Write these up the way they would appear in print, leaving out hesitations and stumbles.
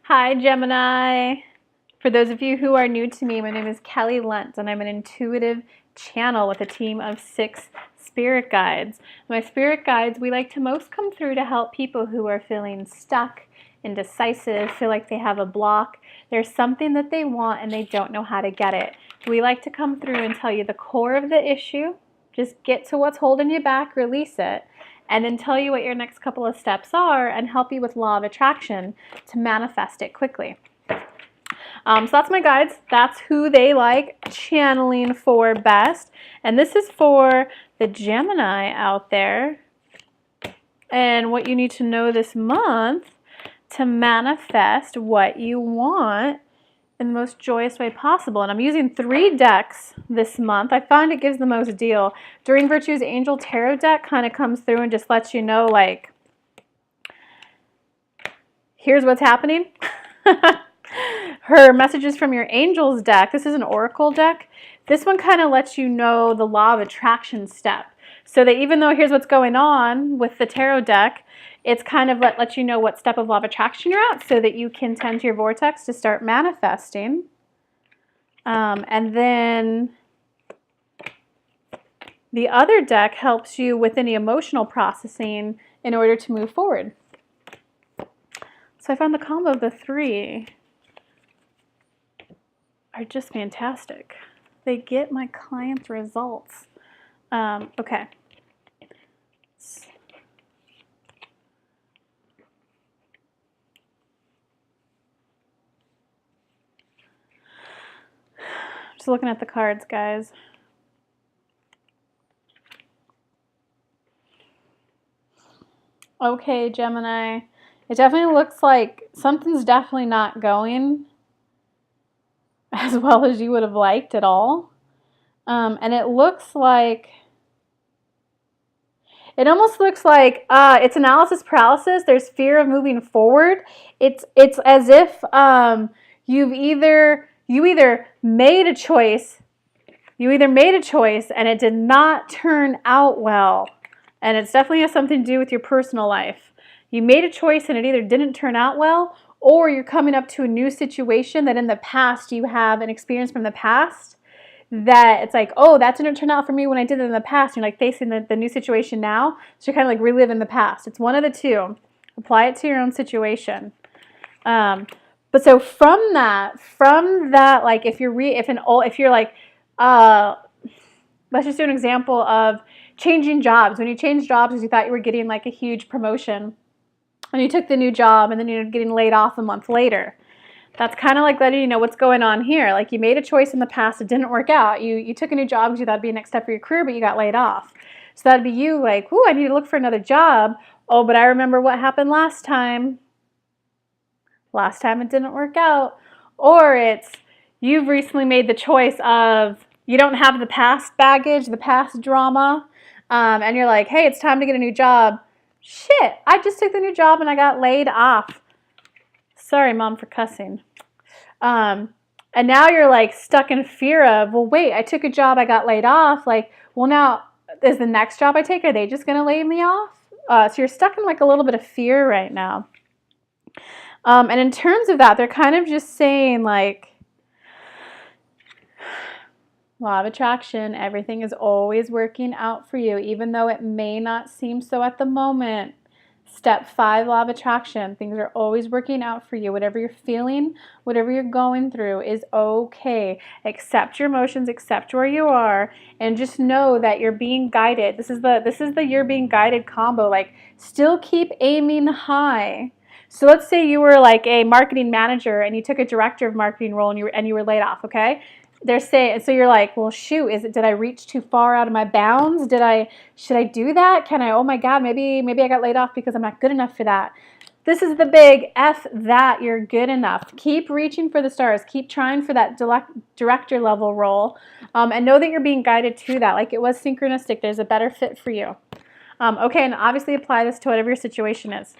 Hi, Gemini. For those of you who are new to me, my name is Kelly Lunt, and I'm an intuitive channel with a team of 6 spirit guides. My spirit guides, we like to most come through to help people who are feeling stuck, indecisive, feel like they have a block. There's something that they want and they don't know how to get it. We like to come through and tell you the core of the issue. Just get to what's holding you back, release it, and then tell you what your next couple of steps are and help you with law of attraction to manifest it quickly. So that's my guides. That's who they like channeling for best. And this is for the Gemini out there and what you need to know this month to manifest what you want in the most joyous way possible. And I'm using 3 decks this month. I find it gives the most deal. Doreen Virtue's Angel Tarot deck kind of comes through and just lets you know, like, here's what's happening. Her Messages from Your Angels deck, this is an oracle deck. This one kind of lets you know the law of attraction step. So that even though here's what's going on with the tarot deck, it's kind of let you know what step of law of attraction you're at so that you can tend to your vortex to start manifesting. And then the other deck helps you with any emotional processing in order to move forward. So I found the combo of the 3 are just fantastic. They get my clients results. Okay. Just looking at the cards, guys. Okay, Gemini. It definitely looks like something's definitely not going as well as you would have liked at all. And it looks like, it almost looks like it's analysis paralysis. There's fear of moving forward. It's as if you either made a choice, and it did not turn out well. And it's definitely has something to do with your personal life. You made a choice and it either didn't turn out well, or you're coming up to a new situation that in the past you have an experience from the past that it's like, oh, that didn't turn out for me when I did it in the past. You're like facing the new situation now. So you're kind of like reliving the past. It's one of the two. Apply it to your own situation. But so from that, like if you're like, let's just do an example of changing jobs. When you change jobs because you thought you were getting like a huge promotion, and you took the new job and then you're getting laid off a month later. That's kind of like letting you know what's going on here. Like you made a choice in the past, it didn't work out. You took a new job because you thought it'd be a next step for your career, but you got laid off. So that'd be you like, ooh, I need to look for another job. Oh, but I remember what happened last time. Last time it didn't work out. Or it's you've recently made the choice of you don't have the past baggage, the past drama, and you're like, hey, it's time to get a new job. Shit, I just took the new job and I got laid off. Sorry, Mom, for cussing. And now you're like stuck in fear of, well, wait, I took a job, I got laid off. Like, well, now is the next job I take, are they just going to lay me off? So you're stuck in like a little bit of fear right now. And in terms of that, they're kind of just saying like, law of attraction, everything is always working out for you, even though it may not seem so at the moment. Step 5, law of attraction, things are always working out for you. Whatever you're feeling, whatever you're going through is okay. Accept your emotions, accept where you are, and just know that you're being guided. This is the you're being guided combo. Like, still keep aiming high. So let's say you were like a marketing manager and you took a director of marketing role and you were laid off, okay? They're saying, so you're like, well, shoot, did I reach too far out of my bounds? Should I do that? Oh my God, maybe I got laid off because I'm not good enough for that. This is the big F that you're good enough. Keep reaching for the stars. Keep trying for that director level role. And know that you're being guided to that. Like it was synchronistic. There's a better fit for you. Okay, and obviously apply this to whatever your situation is.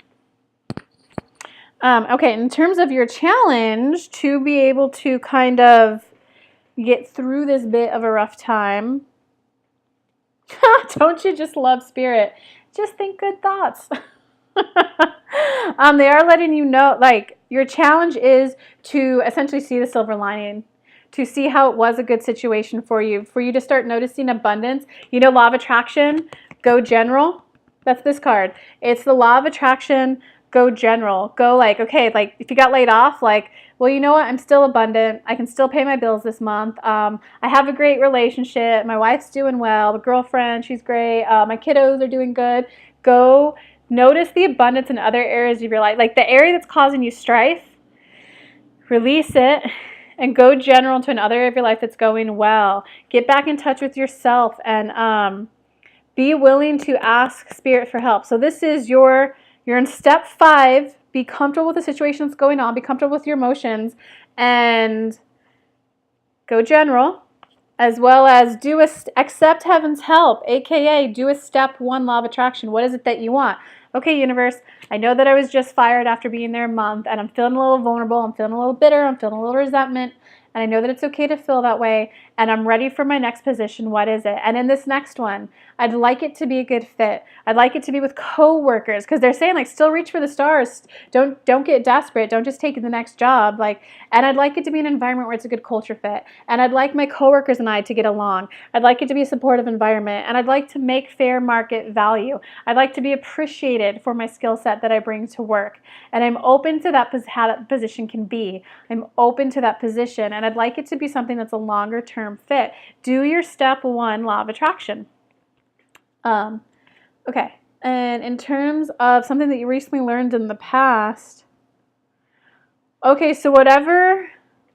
Okay, in terms of your challenge to be able to kind of get through this bit of a rough time. Don't you just love spirit? Just think good thoughts. They are letting you know, like, Your challenge is to essentially see the silver lining, to see how it was a good situation for you to start noticing abundance. You know, law of attraction, go general. That's this card. It's the law of attraction, go general. Go like, okay, like if you got laid off, like, well, you know what? I'm still abundant. I can still pay my bills this month. I have a great relationship. My wife's doing well. The girlfriend, she's great. My kiddos are doing good. Go notice the abundance in other areas of your life. Like the area that's causing you strife, release it and go general to another area of your life that's going well. Get back in touch with yourself and be willing to ask Spirit for help. So this is you're in step 5. Be comfortable with the situation that's going on. Be comfortable with your emotions and go general, as well as accept heaven's help, aka do a step 1 law of attraction. What is it that you want? Okay, universe, I know that I was just fired after being there a month and I'm feeling a little vulnerable, I'm feeling a little bitter, I'm feeling a little resentment, and I know that it's okay to feel that way, and I'm ready for my next position. What is it? And in this next one, I'd like it to be a good fit. I'd like it to be with co-workers, because they're saying like still reach for the stars. Don't get desperate. Don't just take the next job. And I'd like it to be an environment where it's a good culture fit. And I'd like my coworkers and I to get along. I'd like it to be a supportive environment, and I'd like to make fair market value. I'd like to be appreciated for my skill set that I bring to work. And I'm open to how that position can be. I'm open to that position, and I'd like it to be something that's a longer term fit. Do your step 1 law of attraction. Okay, and in terms of something that you recently learned in the past, okay, so whatever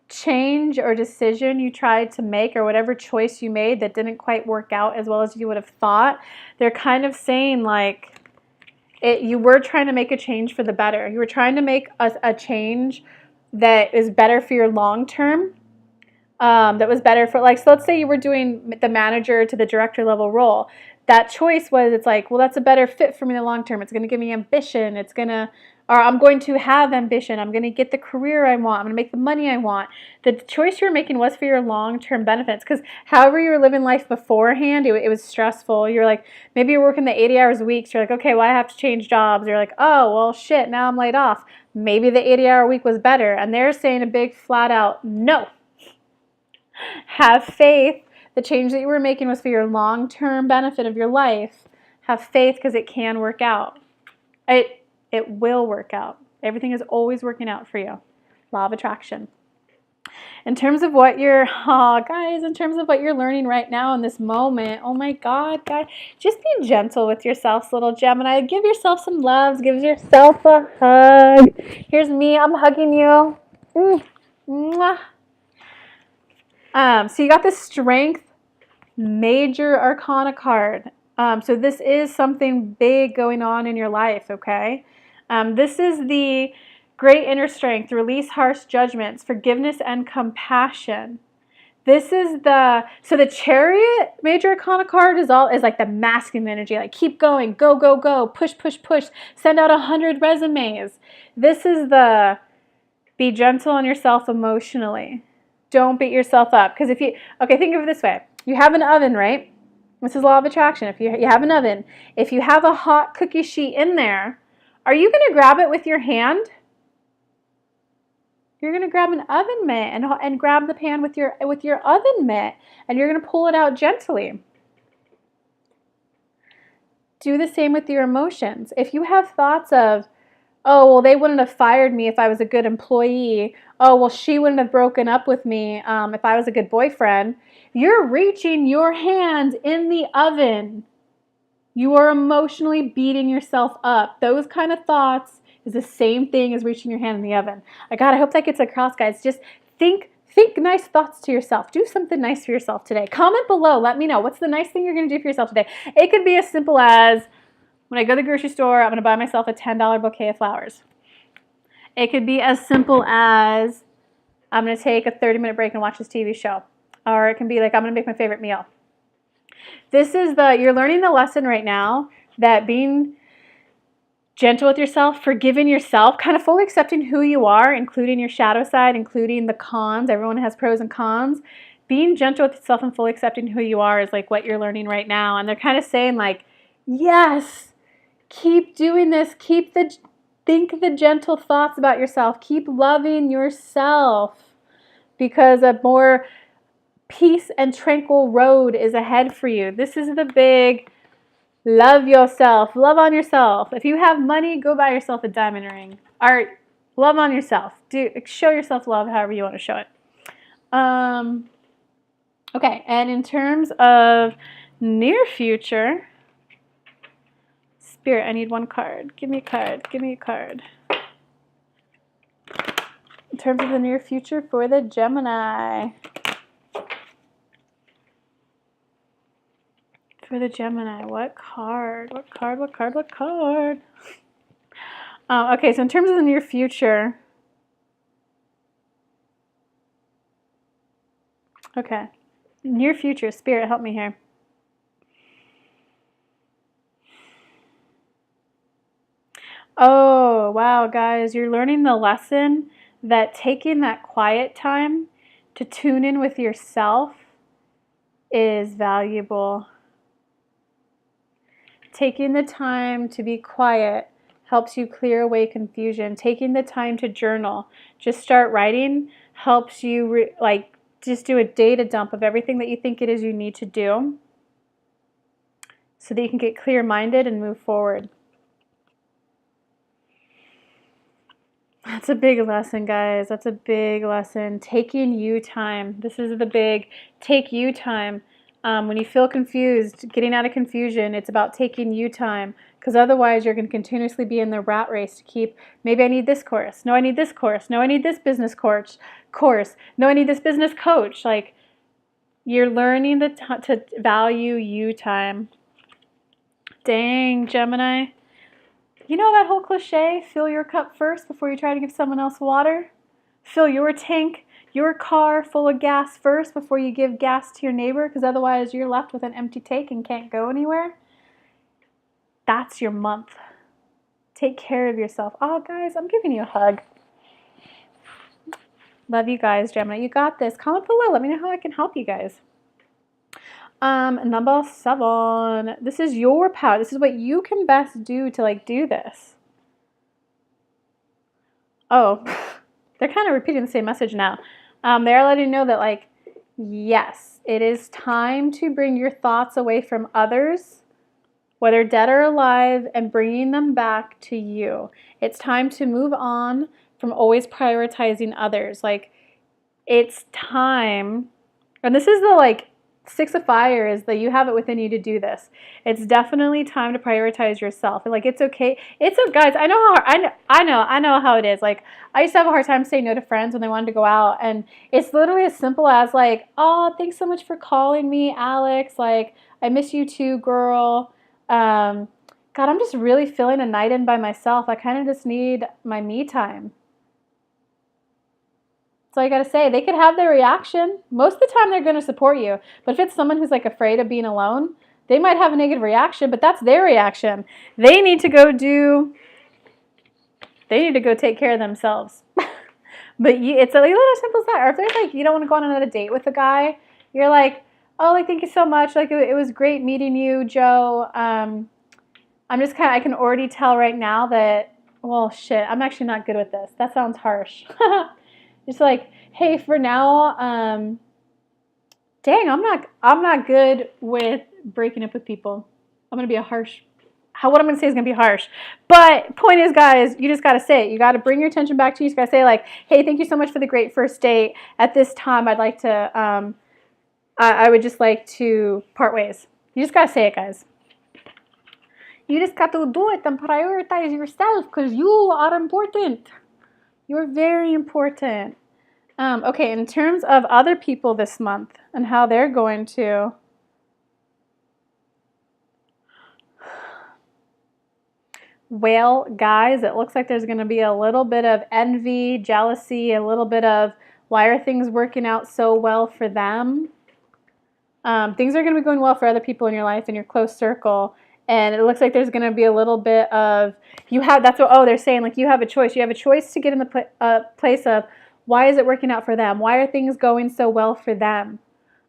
change or decision you tried to make or whatever choice you made that didn't quite work out as well as you would have thought, they're kind of saying like you were trying to make a change for the better. You were trying to make a change that is better for your long term. That was better for, like, so let's say you were doing the manager to the director level role. That choice was, it's like, well, that's a better fit for me in the long term. It's going to give me ambition. I'm going to have ambition. I'm going to get the career I want. I'm going to make the money I want. The choice you were making was for your long-term benefits, because however you were living life beforehand, it was stressful. You're like, maybe you're working the 80 hours a week. So you're like, okay, well, I have to change jobs. You're like, oh, well, shit, now I'm laid off. Maybe the 80-hour week was better. And they're saying a big flat out no. Have faith. The change that you were making was for your long-term benefit of your life. Have faith, because it can work out. It will work out. Everything is always working out for you. Law of attraction. In terms of what you're learning right now in this moment, oh my God, guys, just be gentle with yourselves, little Gemini. Give yourself some love. Give yourself a hug. Here's me. I'm hugging you. Mwah. So you got the Strength Major Arcana card. So this is something big going on in your life, okay? This is the Great Inner Strength, Release Harsh Judgments, Forgiveness and Compassion. This is the Chariot Major Arcana card is like the masculine energy, like keep going, go, go, go, push, push, push, send out 100 resumes. This is the be gentle on yourself emotionally. Don't beat yourself up. Because think of it this way. You have an oven, right? This is law of attraction. If you have an oven, if you have a hot cookie sheet in there, are you going to grab it with your hand? You're going to grab an oven mitt and grab the pan with your oven mitt, and you're going to pull it out gently. Do the same with your emotions. If you have thoughts of, oh, well, they wouldn't have fired me if I was a good employee. Oh, well, she wouldn't have broken up with me if I was a good boyfriend. You're reaching your hand in the oven. You are emotionally beating yourself up. Those kind of thoughts is the same thing as reaching your hand in the oven. God, I hope that gets across, guys. Just think nice thoughts to yourself. Do something nice for yourself today. Comment below. Let me know. What's the nice thing you're going to do for yourself today? It could be as simple as, when I go to the grocery store, I'm going to buy myself a $10 bouquet of flowers. It could be as simple as, I'm going to take a 30-minute break and watch this TV show. Or it can be like, I'm going to make my favorite meal. You're learning the lesson right now that being gentle with yourself, forgiving yourself, kind of fully accepting who you are, including your shadow side, including the cons. Everyone has pros and cons. Being gentle with yourself and fully accepting who you are is like what you're learning right now. And they're kind of saying like, yes, keep doing this. Keep the Think the gentle thoughts about yourself. Keep loving yourself because a more peace and tranquil road is ahead for you. This is the big love yourself. Love on yourself. If you have money, go buy yourself a diamond ring. Art, love on yourself. Show yourself love however you want to show it. Okay, and in terms of near future, Spirit, I need one card. Give me a card. Give me a card. In terms of the near future for the Gemini. For the Gemini, what card? What card? What card? What card? Okay, so in terms of the near future. Okay. Near future, Spirit, help me here. Oh, wow, guys, you're learning the lesson that taking that quiet time to tune in with yourself is valuable. Taking the time to be quiet helps you clear away confusion. Taking the time to journal, just start writing, helps you just do a data dump of everything that you think it is you need to do so that you can get clear-minded and move forward. That's a big lesson, guys. That's a big lesson. Taking you time. This is the big take you time. When you feel confused, getting out of confusion, it's about taking you time, because otherwise you're going to continuously be in the rat race to keep, maybe I need this course. No, I need this course. No, I need this business course. No, I need this business coach. Like, you're learning to value you time. Dang, Gemini. You know that whole cliche, fill your cup first before you try to give someone else water? Fill your tank, your car full of gas first before you give gas to your neighbor, because otherwise you're left with an empty tank and can't go anywhere. That's your month. Take care of yourself. Oh, guys, I'm giving you a hug. Love you guys, Gemini. You got this. Comment below. Let me know how I can help you guys. Number 7. This is your power. This is what you can best do to do this. Oh, they're kind of repeating the same message now. They're letting you know that yes, it is time to bring your thoughts away from others, whether dead or alive, and bringing them back to you. It's time to move on from always prioritizing others. It's time, and this is the 6 of Fire is that you have it within you to do this. It's definitely time to prioritize yourself. It's okay. Guys, I know how it is. I used to have a hard time saying no to friends when they wanted to go out, and it's literally as simple as oh, thanks so much for calling me, Alex. I miss you too, girl. God, I'm just really feeling a night in by myself. I kind of just need my me time. So I gotta say, they could have their reaction. Most of the time they're gonna support you. But if it's someone who's afraid of being alone, they might have a negative reaction, but that's their reaction. They need to go take care of themselves. But it's a little simple as that. Or if there's you don't want to go on another date with a guy, you're oh, thank you so much. It was great meeting you, Joe. I'm just I can already tell right now that, well, shit, I'm actually not good with this. That sounds harsh. Just hey, for now, dang, I'm not good with breaking up with people. I'm gonna be what I'm gonna say is gonna be harsh. But point is, guys, you just gotta say it. You gotta bring your attention back to you. You just gotta say hey, thank you so much for the great first date. At this time, I'd like to, I would just like to part ways. You just gotta say it, guys. You just got to do it and prioritize yourself, because you are important. You're very important. Okay, in terms of other people this month and how they're going to. Well, guys, it looks like there's going to be a little bit of envy, jealousy, a little bit of why are things working out so well for them. Things are going to be going well for other people in your life, in your close circle. And it looks like there's going to be a little bit of, they're saying you have a choice. You have a choice to get in the place of, why is it working out for them? Why are things going so well for them?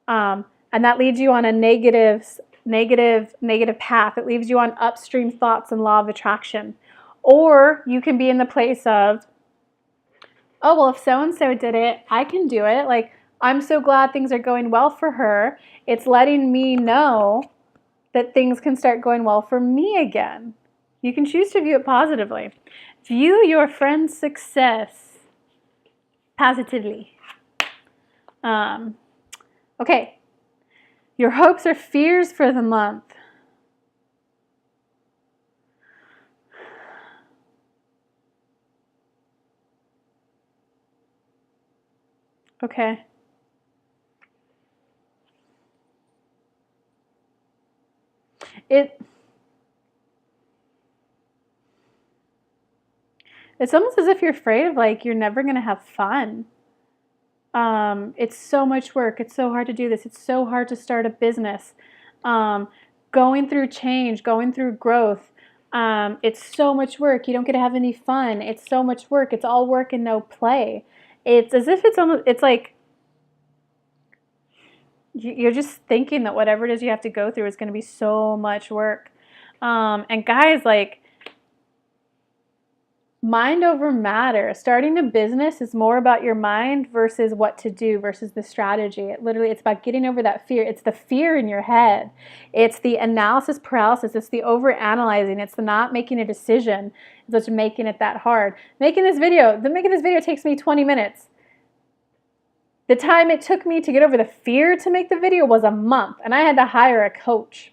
And that leads you on a negative path. It leaves you on upstream thoughts and law of attraction. Or you can be in the place of, oh, well, if so-and-so did it, I can do it. Like, I'm so glad things are going well for her. It's letting me know that things can start going well for me again. You can choose to view it positively. View your friend's success positively. Okay. Your hopes or fears for the month. Okay. It's almost as if you're afraid of, like, you're never going to have fun. It's so much work. It's so hard to do this. It's so hard to start a business. Going through change, going through growth. It's so much work. You don't get to have any fun. It's so much work. It's all work and no play. It's as if it's like you're just thinking that whatever it is you have to go through is going to be so much work. And guys, like, mind over matter. Starting a business is more about your mind versus what to do versus the strategy. It's about getting over that fear. It's the fear in your head. It's the analysis paralysis. It's the over-analyzing. It's the not making a decision. It's what's making it that hard. Making this video takes me 20 minutes. The time it took me to get over the fear to make the video was a month, and I had to hire a coach.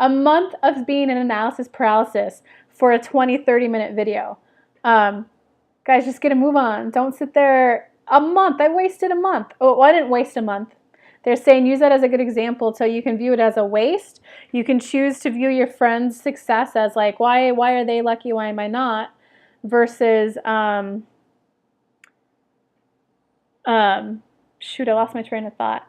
A month of being in analysis paralysis for a 20, 30-minute video. Guys, just get a move on. Don't sit there. A month. I wasted a month. Oh, I didn't waste a month. They're saying use that as a good example so you can view it as a waste. You can choose to view your friend's success as like, why are they lucky? Why am I not? Versus, shoot, I lost my train of thought.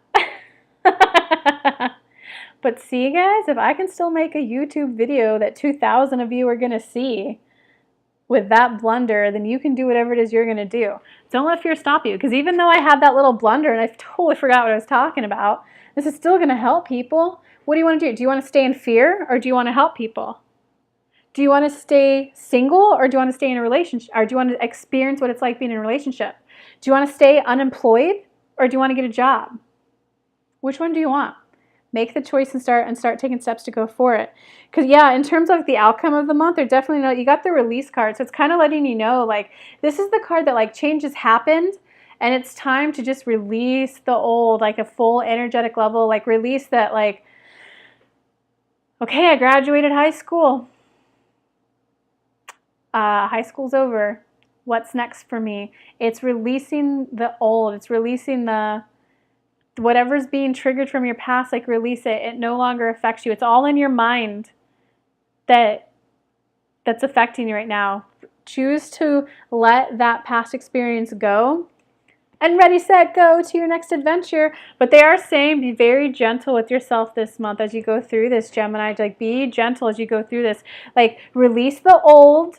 But see, guys, if I can still make a YouTube video that 2,000 of you are going to see with that blunder, then you can do whatever it is you're going to do. Don't let fear stop you, because even though I had that little blunder and I totally forgot what I was talking about, this is still going to help people. What do you want to do? Do you want to stay in fear, or do you want to help people? Do you want to stay single, or do you want to stay in a relationship? Or do you want to experience what it's like being in a relationship? Do you want to stay unemployed, or do you want to get a job? Which one do you want? Make the choice and start taking steps to go for it. Because, yeah, in terms of the outcome of the month, they're definitely you got the release card. So it's kind of letting you know, like, this is the card that, like, change has happened, and it's time to just release the old, like, a full energetic level, like, release that, like, okay, I graduated high school. High school's over. What's next for me? It's releasing the old. It's releasing the whatever's being triggered from your past, like, release it. It no longer affects you. It's all in your mind that's affecting you right now. Choose to let that past experience go and ready, set, go to your next adventure. But they are saying be very gentle with yourself this month as you go through this, Gemini. Like, be gentle as you go through this. Like, release the old.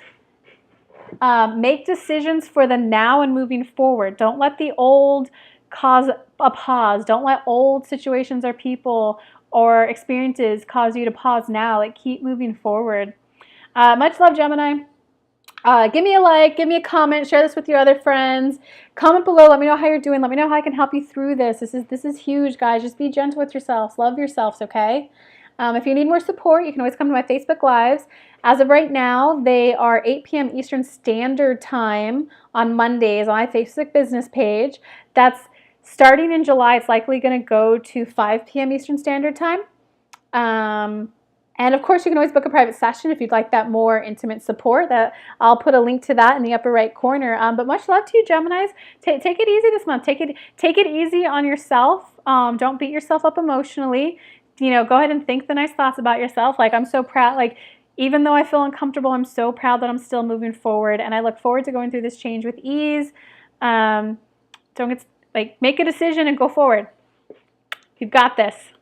Make decisions for the now and moving forward. Don't let the old cause a pause. Don't let old situations or people or experiences cause you to pause now. Like, keep moving forward. Much love, Gemini. Give me a like, give me a comment, share this with your other friends. Comment below, let me know how you're doing. Let me know how I can help you through this. This is huge, guys. Just be gentle with yourselves. Love yourselves, okay? If you need more support, you can always come to my Facebook Lives. As of right now, they are 8 p.m. Eastern Standard Time on Mondays on my Facebook business page. That's starting in July. It's likely going to go to 5 p.m. Eastern Standard Time. And of course, you can always book a private session if you'd like that more intimate support. I'll put a link to that in the upper right corner. But much love to you, Geminis. Take it easy this month. Take it easy on yourself. Don't beat yourself up emotionally. You know, go ahead and think the nice thoughts about yourself. Like, I'm so proud. Like, even though I feel uncomfortable, I'm so proud that I'm still moving forward, and I look forward to going through this change with ease. Make a decision and go forward. You've got this.